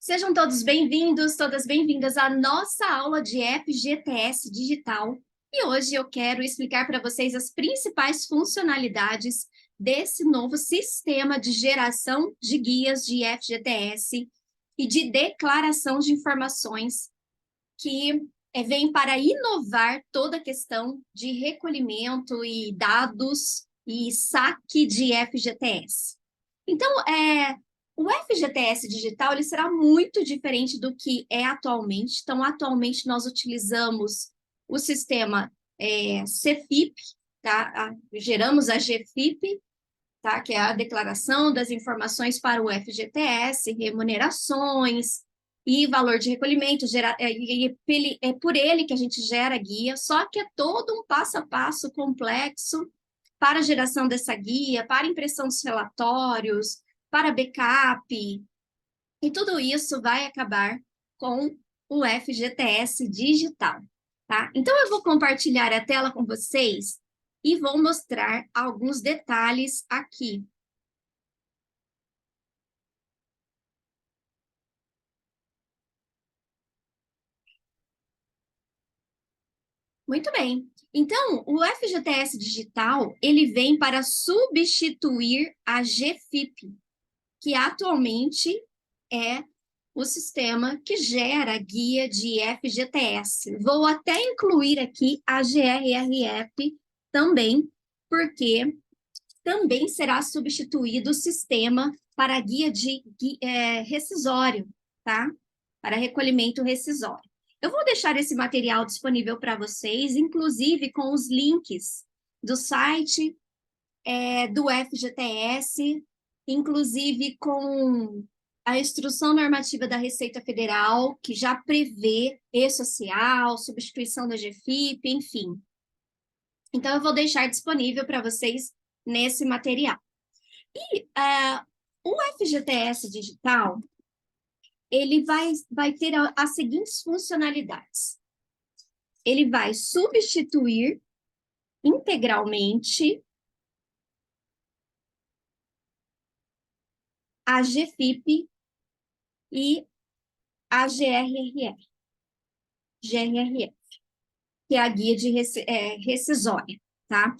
Sejam todos bem-vindos, todas bem-vindas à nossa aula de FGTS Digital. E hoje eu quero explicar para vocês as principais funcionalidades desse novo sistema de geração de guias de FGTS e de declaração de informações que vem para inovar toda a questão de recolhimento e dados e saque de FGTS. Então, o FGTS digital ele será muito diferente do que é atualmente. Então, atualmente nós utilizamos o sistema CFIP, tá? Geramos a GFIP, tá? Que é a declaração das informações para o FGTS, remunerações e valor de recolhimento. É por ele que a gente gera a guia, só que é todo um passo a passo complexo para a geração dessa guia, para impressão dos relatórios, para backup, e tudo isso vai acabar com o FGTS digital, tá? Então, eu vou compartilhar a tela com vocês e vou mostrar alguns detalhes aqui. Muito bem. Então, o FGTS digital, ele vem para substituir a GFIP, que atualmente é o sistema que gera guia de FGTS. Vou até incluir aqui a GRRF também, porque também será substituído o sistema para guia de rescisório, tá? Para recolhimento rescisório. Eu vou deixar esse material disponível para vocês, inclusive com os links do site do FGTS, inclusive com a instrução normativa da Receita Federal, que já prevê e-social, substituição da GFIP, enfim. Então, eu vou deixar disponível para vocês nesse material. E o FGTS digital, ele vai ter as seguintes funcionalidades. Ele vai substituir integralmente a GFIP e a GRRF, que é a guia de rescisória, tá?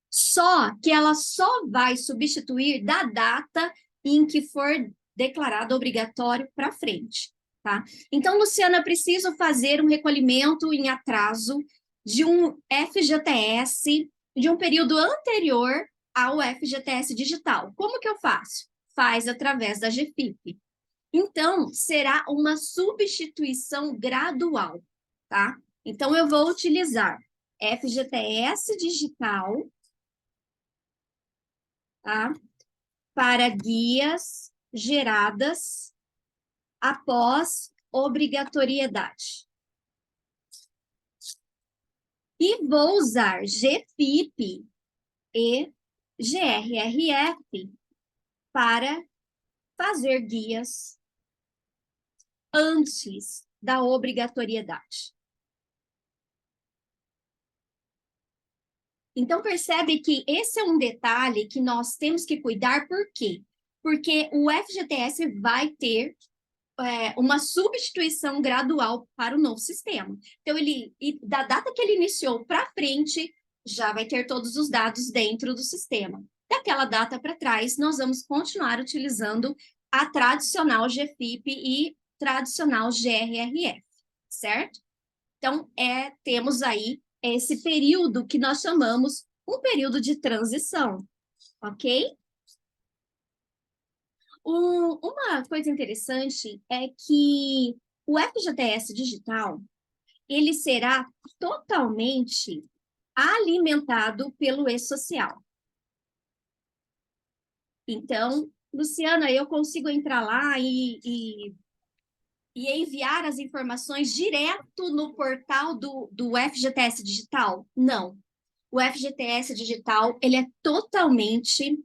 Só que ela só vai substituir da data em que for declarado obrigatório para frente, tá? Então, Luciana, preciso fazer um recolhimento em atraso de um FGTS de um período anterior ao FGTS digital. Como que eu faço? Faz através da GFIP. Então, será uma substituição gradual, tá? Então, eu vou utilizar FGTS digital, tá? Para guias geradas após obrigatoriedade. E vou usar GFIP e GRRF para fazer guias antes da obrigatoriedade. Então, percebe que esse é um detalhe que nós temos que cuidar, por quê? Porque o FGTS vai ter uma substituição gradual para o novo sistema. Então, da data que ele iniciou para frente, já vai ter todos os dados dentro do sistema. Daquela data para trás, nós vamos continuar utilizando a tradicional GFIP e tradicional GRRF, certo? Então, temos aí esse período que nós chamamos um período de transição, ok? Uma coisa interessante é que o FGTS digital, ele será totalmente alimentado pelo e-social. Então, Luciana, eu consigo entrar lá e enviar as informações direto no portal do FGTS digital? Não. O FGTS digital, ele é totalmente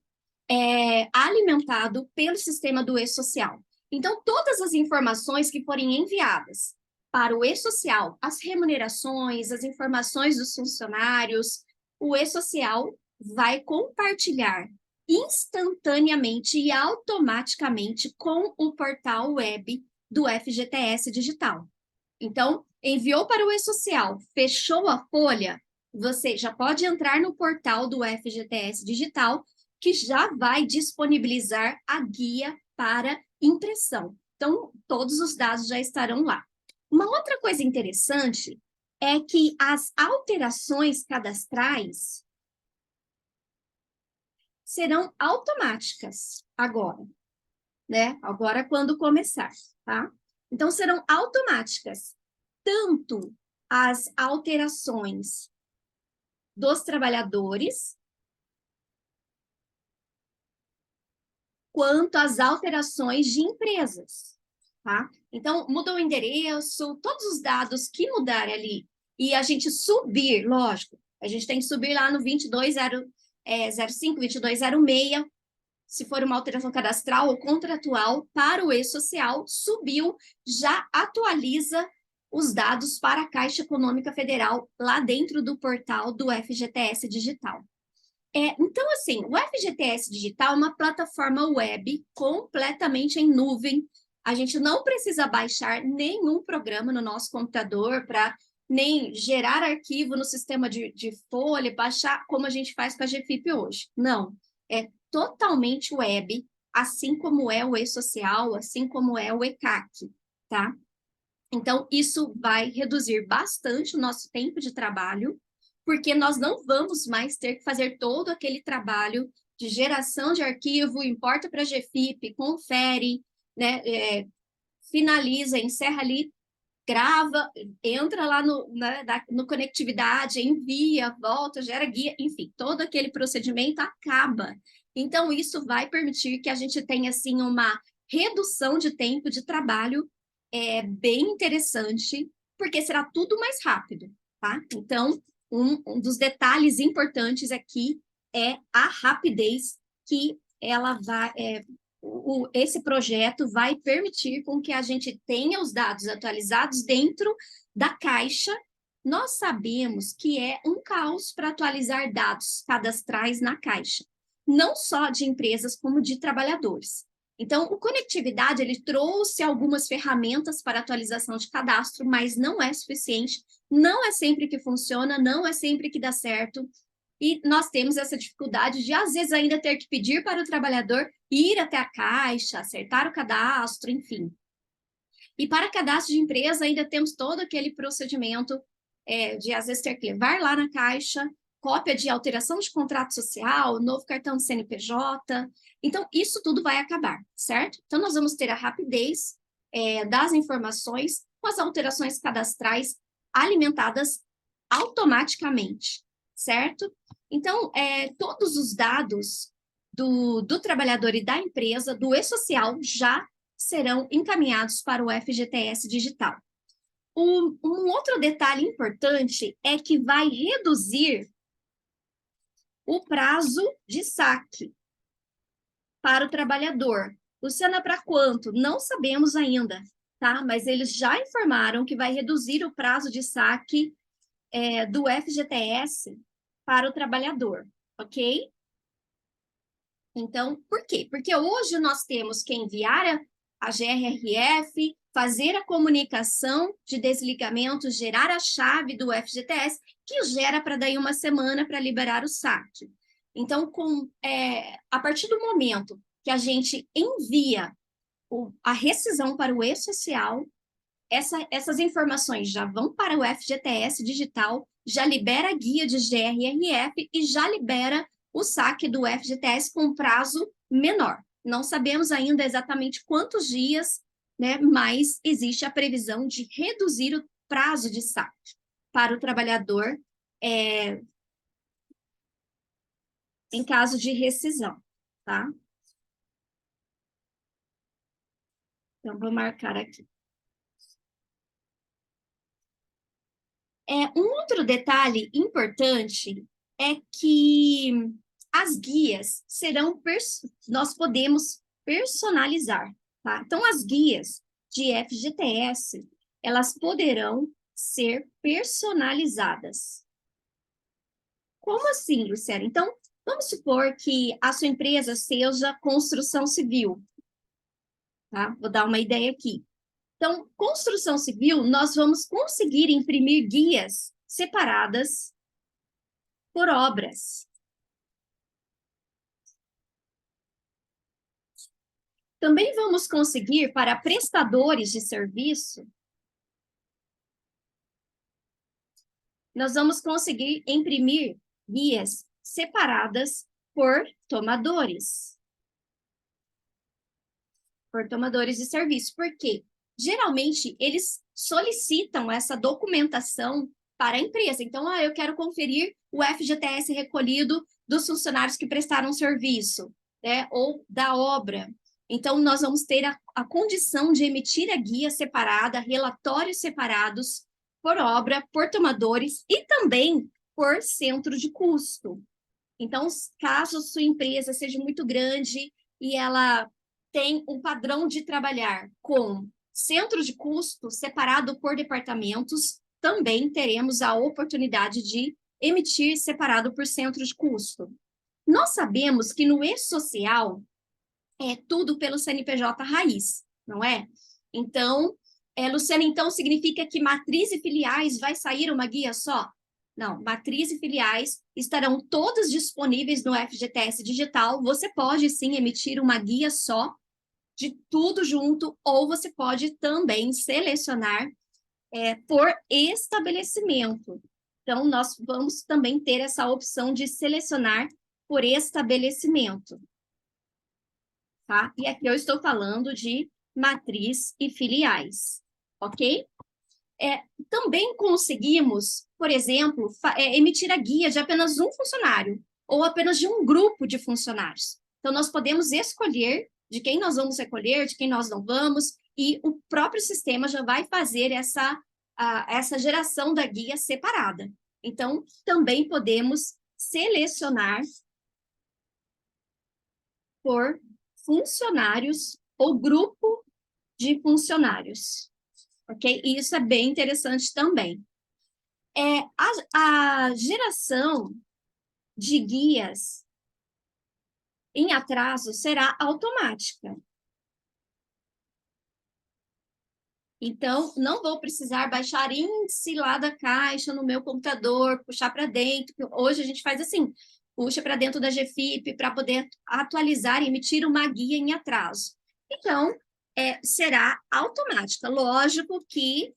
alimentado pelo sistema do e-social. Então, todas as informações que forem enviadas para o e-social, as remunerações, as informações dos funcionários, o e-social vai compartilhar instantaneamente e automaticamente com o portal web do FGTS Digital. Então, enviou para o e-social, fechou a folha, você já pode entrar no portal do FGTS Digital, que já vai disponibilizar a guia para impressão. Então, todos os dados já estarão lá. Uma outra coisa interessante é que as alterações cadastrais serão automáticas agora, né? Agora, quando começar, tá? Então, serão automáticas, tanto as alterações dos trabalhadores, quanto as alterações de empresas, tá? Então, muda o endereço, todos os dados que mudarem ali, e a gente subir, lógico, a gente tem que subir lá no 2205, 2206, se for uma alteração cadastral ou contratual para o e-social, subiu, já atualiza os dados para a Caixa Econômica Federal lá dentro do portal do FGTS Digital. Então, assim, o FGTS Digital é uma plataforma web completamente em nuvem. A gente não precisa baixar nenhum programa no nosso computador para nem gerar arquivo no sistema de folha, baixar como a gente faz com a GFIP hoje. Não, é totalmente web, assim como é o e-social, assim como é o ECAC, tá? Então, isso vai reduzir bastante o nosso tempo de trabalho, porque nós não vamos mais ter que fazer todo aquele trabalho de geração de arquivo, importa para a GFIP, confere, né, finaliza, encerra ali, grava, entra lá no conectividade, envia, volta, gera guia, enfim, todo aquele procedimento acaba. Então, isso vai permitir que a gente tenha, assim, uma redução de tempo de trabalho bem interessante, porque será tudo mais rápido, tá? Então, um dos detalhes importantes aqui é a rapidez que ela vai, esse projeto vai permitir com que a gente tenha os dados atualizados dentro da Caixa. Nós sabemos que é um caos para atualizar dados cadastrais na Caixa, não só de empresas como de trabalhadores. Então, o Conectividade, ele trouxe algumas ferramentas para atualização de cadastro, mas não é suficiente, não é sempre que funciona, não é sempre que dá certo, e nós temos essa dificuldade de, às vezes, ainda ter que pedir para o trabalhador ir até a Caixa, acertar o cadastro, enfim. E para cadastro de empresa, ainda temos todo aquele procedimento de, às vezes, ter que levar lá na Caixa, cópia de alteração de contrato social, novo cartão de CNPJ. Então, isso tudo vai acabar, certo? Então, nós vamos ter a rapidez das informações com as alterações cadastrais alimentadas automaticamente, certo? Então, todos os dados do trabalhador e da empresa, do e-social, já serão encaminhados para o FGTS Digital. Um outro detalhe importante é que vai reduzir o prazo de saque para o trabalhador. Luciana, para quanto? Não sabemos ainda, tá? Mas eles já informaram que vai reduzir o prazo de saque do FGTS para o trabalhador, ok? Então, por quê? Porque hoje nós temos que enviar a GRRF, fazer a comunicação de desligamento, gerar a chave do FGTS, que gera para daí uma semana para liberar o saque. Então, a partir do momento que a gente envia a rescisão para o e-social, essas informações já vão para o FGTS Digital, já libera a guia de GRRF e já libera o saque do FGTS com prazo menor. Não sabemos ainda exatamente quantos dias, né, mas existe a previsão de reduzir o prazo de saque para o trabalhador em caso de rescisão, tá? Então, vou marcar aqui. Um outro detalhe importante é que as guias nós podemos personalizar, tá? Então, as guias de FGTS, elas poderão ser personalizadas. Como assim, Luciana? Então, vamos supor que a sua empresa seja construção civil, tá? Vou dar uma ideia aqui. Então, construção civil, nós vamos conseguir imprimir guias separadas por obras. Também vamos conseguir, para prestadores de serviço, nós vamos conseguir imprimir guias separadas por tomadores. Por tomadores de serviço. Por quê? Geralmente, eles solicitam essa documentação para a empresa. Então, eu quero conferir o FGTS recolhido dos funcionários que prestaram serviço, né? Ou da obra. Então, nós vamos ter a condição de emitir a guia separada, relatórios separados por obra, por tomadores e também por centro de custo. Então, caso sua empresa seja muito grande e ela tem um padrão de trabalhar com centro de custo separado por departamentos, também teremos a oportunidade de emitir separado por centro de custo. Nós sabemos que no e-social é tudo pelo CNPJ raiz, não é? Então, Luciana, então significa que matriz e filiais vai sair uma guia só? Não, matriz e filiais estarão todas disponíveis no FGTS Digital. Você pode, sim, emitir uma guia só de tudo junto, ou você pode também selecionar por estabelecimento. Então, nós vamos também ter essa opção de selecionar por estabelecimento. Tá? E aqui eu estou falando de matriz e filiais, ok? Também conseguimos, por exemplo, emitir a guia de apenas um funcionário ou apenas de um grupo de funcionários. Então, nós podemos escolher de quem nós vamos recolher, de quem nós não vamos, e o próprio sistema já vai fazer essa geração da guia separada. Então, também podemos selecionar por funcionários ou grupo de funcionários. Ok? E isso é bem interessante também. A geração de guias em atraso será automática. Então, não vou precisar baixar índice lá da caixa no meu computador, puxar para dentro. Hoje a gente faz assim, puxa para dentro da GFIP para poder atualizar e emitir uma guia em atraso. Então, será automática. Lógico que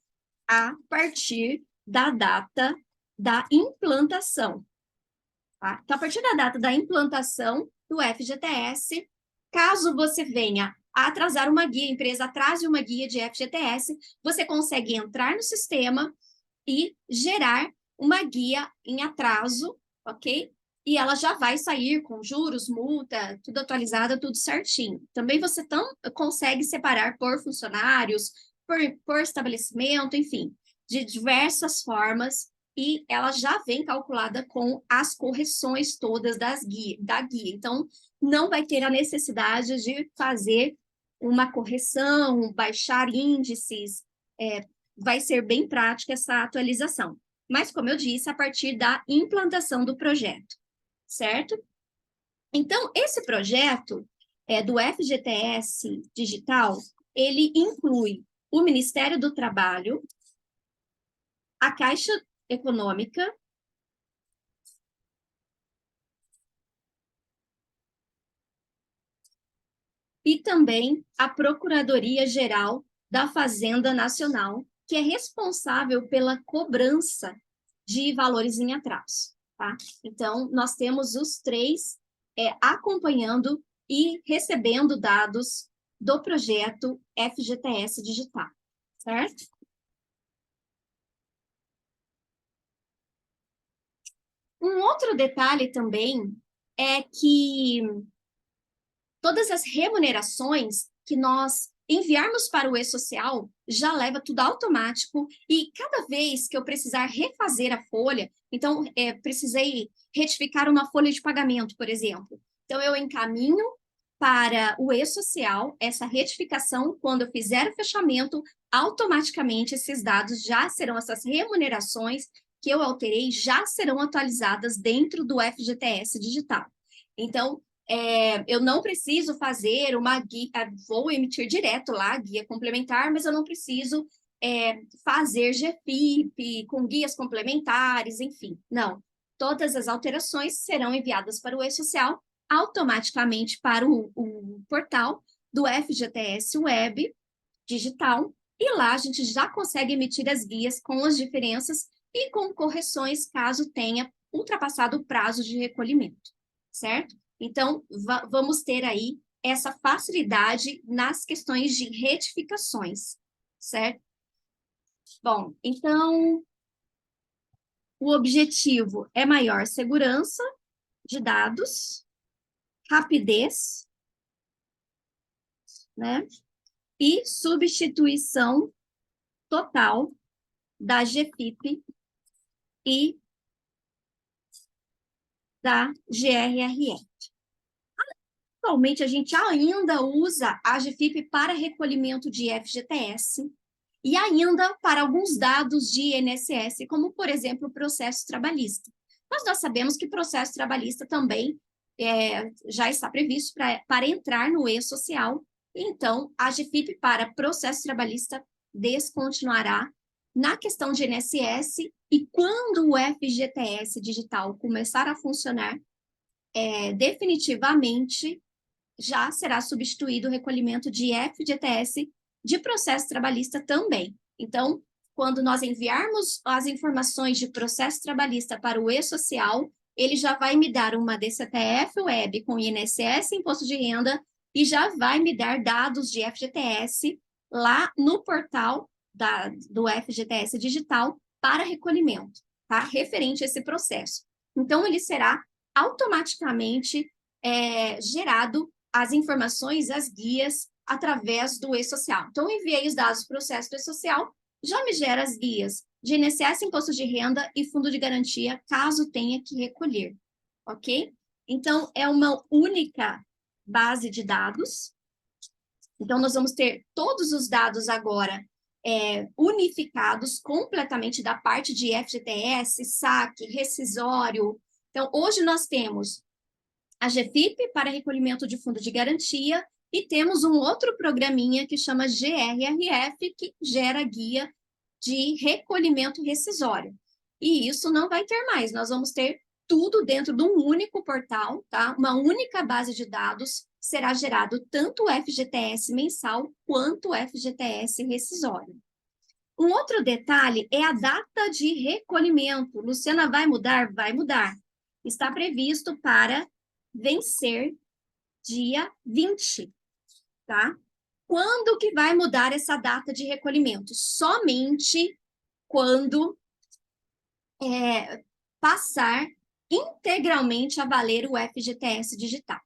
a partir da data da implantação. Tá? Então, a partir da data da implantação do FGTS, caso você venha a atrasar uma guia, a empresa atrase uma guia de FGTS, você consegue entrar no sistema e gerar uma guia em atraso, ok? E ela já vai sair com juros, multa, tudo atualizado, tudo certinho. Também você consegue separar por funcionários, por estabelecimento, enfim, de diversas formas, e ela já vem calculada com as correções todas da guia. Então, não vai ter a necessidade de fazer uma correção, baixar índices, vai ser bem prática essa atualização. Mas, como eu disse, a partir da implantação do projeto, certo? Então, esse projeto do FGTS Digital, ele inclui o Ministério do Trabalho, a Caixa Econômica, e também a Procuradoria-Geral da Fazenda Nacional, que é responsável pela cobrança de valores em atraso. Tá? Então, nós temos os três acompanhando e recebendo dados do projeto FGTS Digital, certo? Um outro detalhe também é que todas as remunerações que nós enviarmos para o e-social já leva tudo automático, e cada vez que eu precisar refazer a folha, então precisei retificar uma folha de pagamento, por exemplo, então eu encaminho para o e-social essa retificação. Quando eu fizer o fechamento, automaticamente esses dados já serão, essas remunerações que eu alterei já serão atualizadas dentro do FGTS Digital. Então, Eu não preciso fazer uma guia, vou emitir direto lá a guia complementar, mas eu não preciso fazer GFIP com guias complementares, enfim, não. Todas as alterações serão enviadas para o E-Social automaticamente para o portal do FGTS Web Digital, e lá a gente já consegue emitir as guias com as diferenças e com correções caso tenha ultrapassado o prazo de recolhimento, certo? Então, vamos ter aí essa facilidade nas questões de retificações, certo? Bom, então, o objetivo é maior segurança de dados, rapidez, né? E substituição total da GFIP e da GRRE. Atualmente, a gente ainda usa a GFIP para recolhimento de FGTS e ainda para alguns dados de INSS, como, por exemplo, o processo trabalhista. Mas nós sabemos que processo trabalhista também já está previsto para entrar no E-Social, então a GFIP para processo trabalhista descontinuará na questão de INSS, e quando o FGTS digital começar a funcionar definitivamente, já será substituído o recolhimento de FGTS de processo trabalhista também. Então, quando nós enviarmos as informações de processo trabalhista para o E-Social, ele já vai me dar uma DCTF Web com INSS, Imposto de Renda, e já vai me dar dados de FGTS lá no portal do FGTS Digital para recolhimento, tá? Referente a esse processo. Então, ele será automaticamente gerado as informações, as guias, através do E-Social. Então, eu enviei os dados para o processo do E-Social, já me gera as guias de INSS, Imposto de Renda e Fundo de Garantia, caso tenha que recolher, ok? Então, é uma única base de dados. Então, nós vamos ter todos os dados agora unificados completamente da parte de FGTS, saque, rescisório. Então, hoje nós temos a GFIP para recolhimento de fundo de garantia e temos um outro programinha que chama GRRF, que gera guia de recolhimento rescisório. E isso não vai ter mais, nós vamos ter tudo dentro de um único portal, tá? Uma única base de dados, será gerado tanto o FGTS mensal quanto o FGTS rescisório. Um outro detalhe é a data de recolhimento. Luciana, vai mudar? Vai mudar. Está previsto para vencer dia 20, tá? Quando que vai mudar essa data de recolhimento? Somente quando passar integralmente a valer o FGTS digital.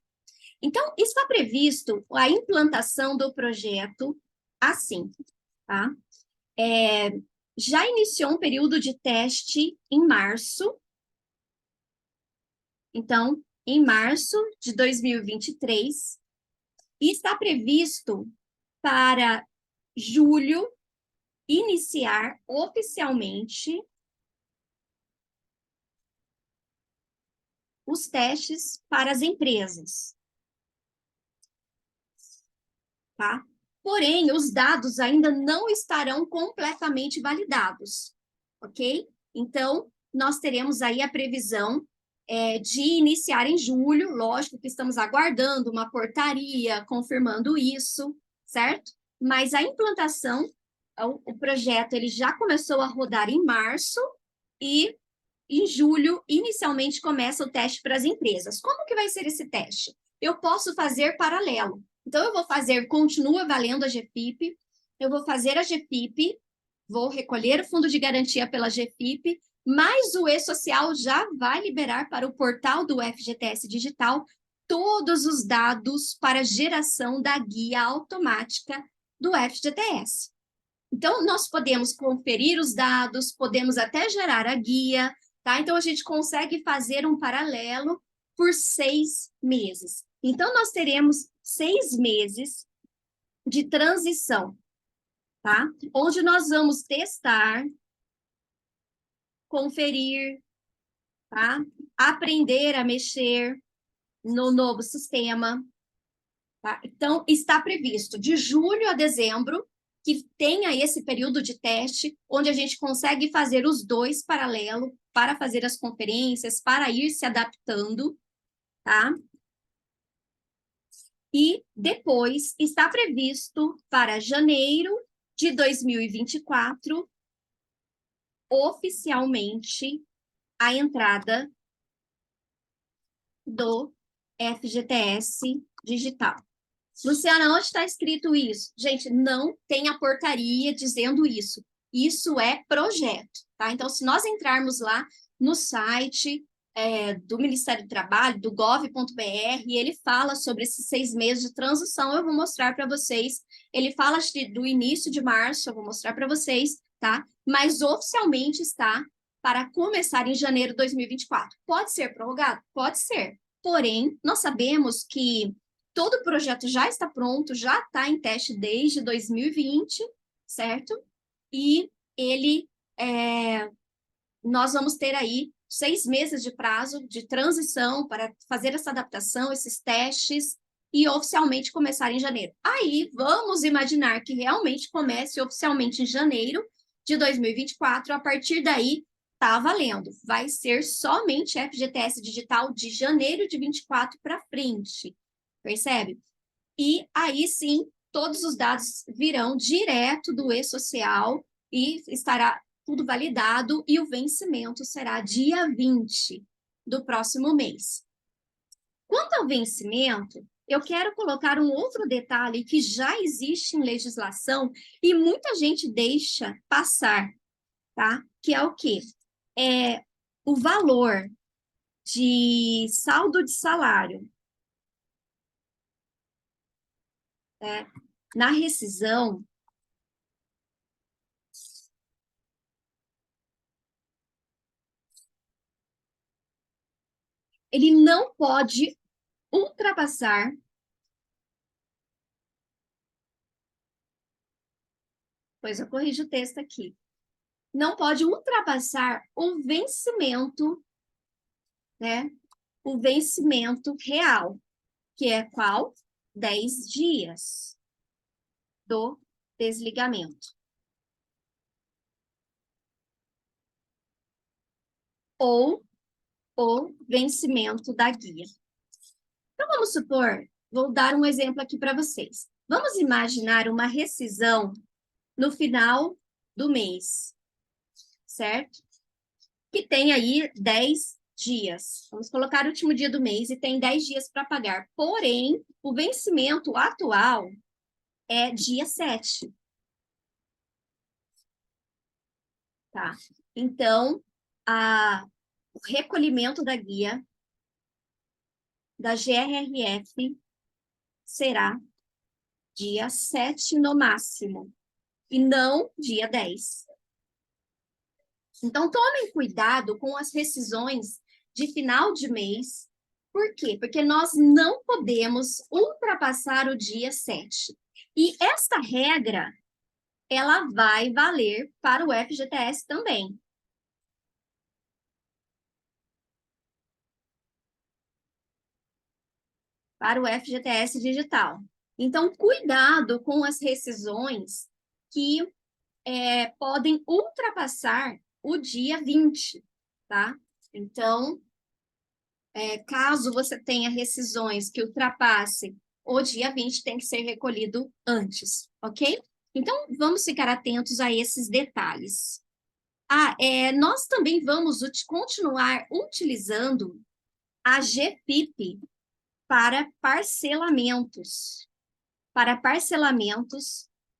Então, está previsto a implantação do projeto assim, tá? Já iniciou um período de teste em março. Então, em março de 2023, e está previsto para julho iniciar oficialmente os testes para as empresas, tá? Porém, os dados ainda não estarão completamente validados, ok? Então, nós teremos aí a previsão de iniciar em julho, lógico que estamos aguardando uma portaria confirmando isso, certo? Mas a implantação, o projeto, ele já começou a rodar em março e em julho, inicialmente, começa o teste para as empresas. Como que vai ser esse teste? Eu posso fazer paralelo. Então, eu vou fazer, continua valendo a GFIP, eu vou fazer a GFIP, vou recolher o fundo de garantia pela GFIP, mas o E-Social já vai liberar para o portal do FGTS Digital todos os dados para geração da guia automática do FGTS. Então, nós podemos conferir os dados, podemos até gerar a guia, tá? Então, a gente consegue fazer um paralelo por 6 meses. Então, nós teremos 6 meses de transição, tá? Onde nós vamos testar, conferir, tá? Aprender a mexer, no novo sistema. Tá? Então, está previsto de julho a dezembro que tenha esse período de teste, onde a gente consegue fazer os dois paralelo para fazer as conferências, para ir se adaptando, tá? E depois está previsto para janeiro de 2024, oficialmente, a entrada do FGTS digital. Luciana, onde está escrito isso? Gente, não tem a portaria dizendo isso. Isso é projeto, tá? Então, se nós entrarmos lá no site do Ministério do Trabalho, do gov.br, ele fala sobre esses 6 meses de transição, eu vou mostrar para vocês. Ele fala do início de março, eu vou mostrar para vocês, tá? Mas oficialmente está para começar em janeiro de 2024. Pode ser prorrogado? Pode ser. Porém, nós sabemos que todo o projeto já está pronto, já está em teste desde 2020, certo? E nós vamos ter aí 6 meses de prazo de transição para fazer essa adaptação, esses testes, e oficialmente começar em janeiro. Aí, vamos imaginar que realmente comece oficialmente em janeiro de 2024, a partir daí, tá valendo. Vai ser somente FGTS digital de janeiro de 24 para frente, percebe? E aí sim, todos os dados virão direto do e-social e estará tudo validado e o vencimento será dia 20 do próximo mês. Quanto ao vencimento, eu quero colocar um outro detalhe que já existe em legislação e muita gente deixa passar, tá? Que é o quê? É o valor de saldo de salário, né? Na rescisão, ele não pode ultrapassar, pois eu corrijo o texto aqui, não pode ultrapassar o vencimento, né? O vencimento real, que é qual? 10 dias do desligamento. Ou o vencimento da guia. Então, vamos supor, vou dar um exemplo aqui para vocês. Vamos imaginar uma rescisão no final do mês, certo? Que tem aí 10 dias. Vamos colocar o último dia do mês e tem 10 dias para pagar. Porém, o vencimento atual é dia 7. Tá? Então, o recolhimento da guia da GRRF será dia 7 no máximo, e não dia 10. Então, tomem cuidado com as rescisões de final de mês. Por quê? Porque nós não podemos ultrapassar o dia 7. E esta regra, ela vai valer para o FGTS também. Para o FGTS digital. Então, cuidado com as rescisões que podem ultrapassar o dia 20, tá? Então, caso você tenha rescisões que ultrapassem o dia 20, tem que ser recolhido antes, ok? Então, vamos ficar atentos a esses detalhes. Nós também vamos continuar utilizando a GFIP para parcelamentos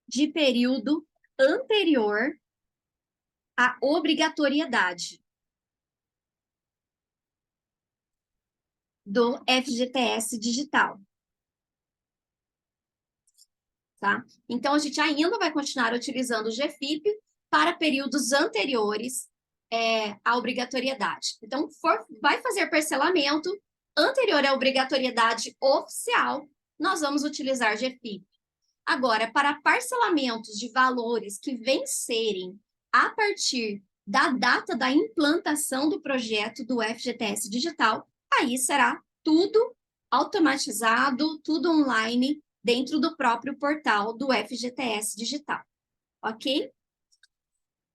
de período anterior à obrigatoriedade do FGTS digital. Tá? Então, a gente ainda vai continuar utilizando o GFIP para períodos anteriores à obrigatoriedade. Então, vai fazer parcelamento anterior à obrigatoriedade oficial, nós vamos utilizar GFIP. Agora, para parcelamentos de valores que vencerem a partir da data da implantação do projeto do FGTS digital, aí será tudo automatizado, tudo online, dentro do próprio portal do FGTS Digital, ok?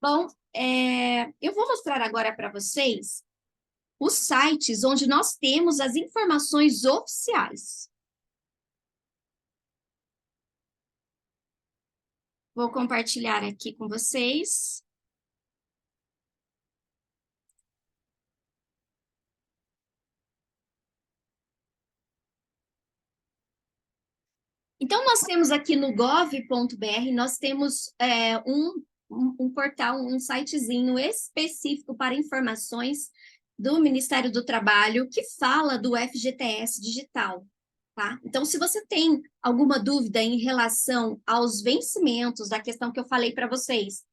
Bom, eu vou mostrar agora para vocês os sites onde nós temos as informações oficiais. Vou compartilhar aqui com vocês. Então, nós temos aqui no gov.br, nós temos um portal, um sitezinho específico para informações do Ministério do Trabalho que fala do FGTS Digital, tá? Então, se você tem alguma dúvida em relação aos vencimentos, da questão que eu falei para vocês,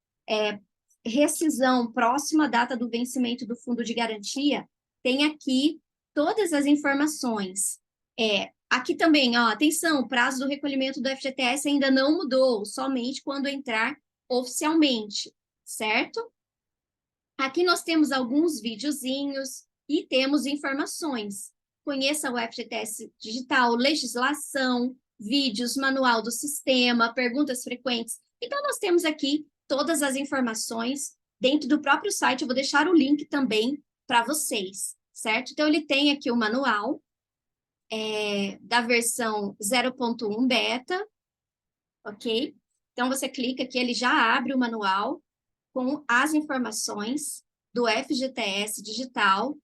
rescisão próxima à data do vencimento do fundo de garantia, tem aqui todas as informações. Aqui também, ó, atenção, o prazo do recolhimento do FGTS ainda não mudou, somente quando entrar oficialmente, certo? Aqui nós temos alguns videozinhos e temos informações. Conheça o FGTS Digital, legislação, vídeos, manual do sistema, perguntas frequentes. Então, nós temos aqui todas as informações dentro do próprio site. Eu vou deixar o link também para vocês, certo? Então, ele tem aqui o manual da versão 0.1 beta, ok? Então, você clica aqui, ele já abre o manual com as informações do FGTS Digital.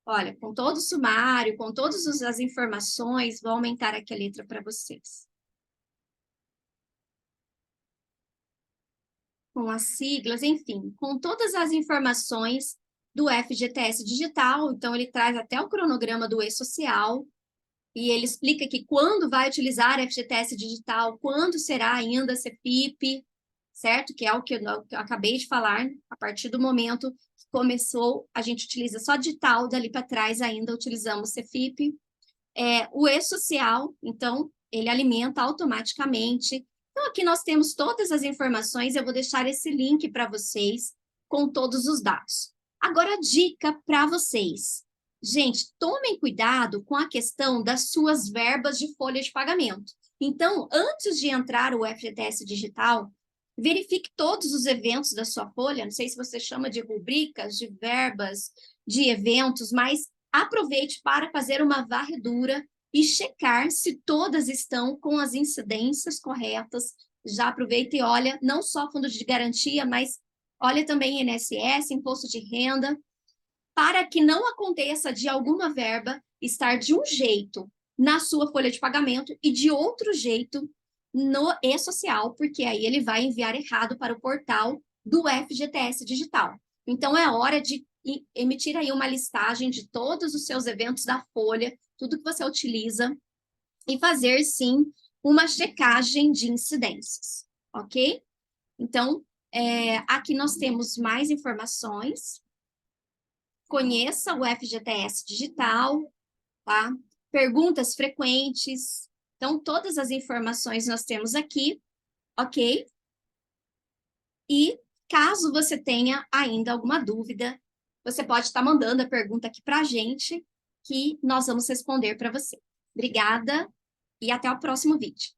Olha, com todo o sumário, com todas as informações, vou aumentar aqui a letra para vocês. Com as siglas, enfim, com todas as informações do FGTS Digital. Então, ele traz até o cronograma do E-Social, e ele explica que quando vai utilizar FGTS Digital, quando será ainda CFIP, certo? Que é o que eu acabei de falar, a partir do momento que começou, a gente utiliza só digital, dali para trás ainda utilizamos CFIP. O E-Social, então, ele alimenta automaticamente. Então, aqui nós temos todas as informações, eu vou deixar esse link para vocês com todos os dados. Agora, dica para vocês. Gente, tomem cuidado com a questão das suas verbas de folha de pagamento. Então, antes de entrar o FGTS Digital, verifique todos os eventos da sua folha, não sei se você chama de rubricas, de verbas, de eventos, mas aproveite para fazer uma varredura e checar se todas estão com as incidências corretas. Já aproveita e olha, não só fundo de garantia, mas olha também INSS, imposto de renda, para que não aconteça de alguma verba estar de um jeito na sua folha de pagamento e de outro jeito no E-Social, porque aí ele vai enviar errado para o portal do FGTS Digital. Então, é hora de emitir aí uma listagem de todos os seus eventos da folha, tudo que você utiliza, e fazer, sim, uma checagem de incidências, ok? Então, aqui nós temos mais informações. Conheça o FGTS Digital, tá? Perguntas frequentes. Então, todas as informações nós temos aqui, ok? E caso você tenha ainda alguma dúvida, você pode estar mandando a pergunta aqui para a gente, que nós vamos responder para você. Obrigada e até o próximo vídeo.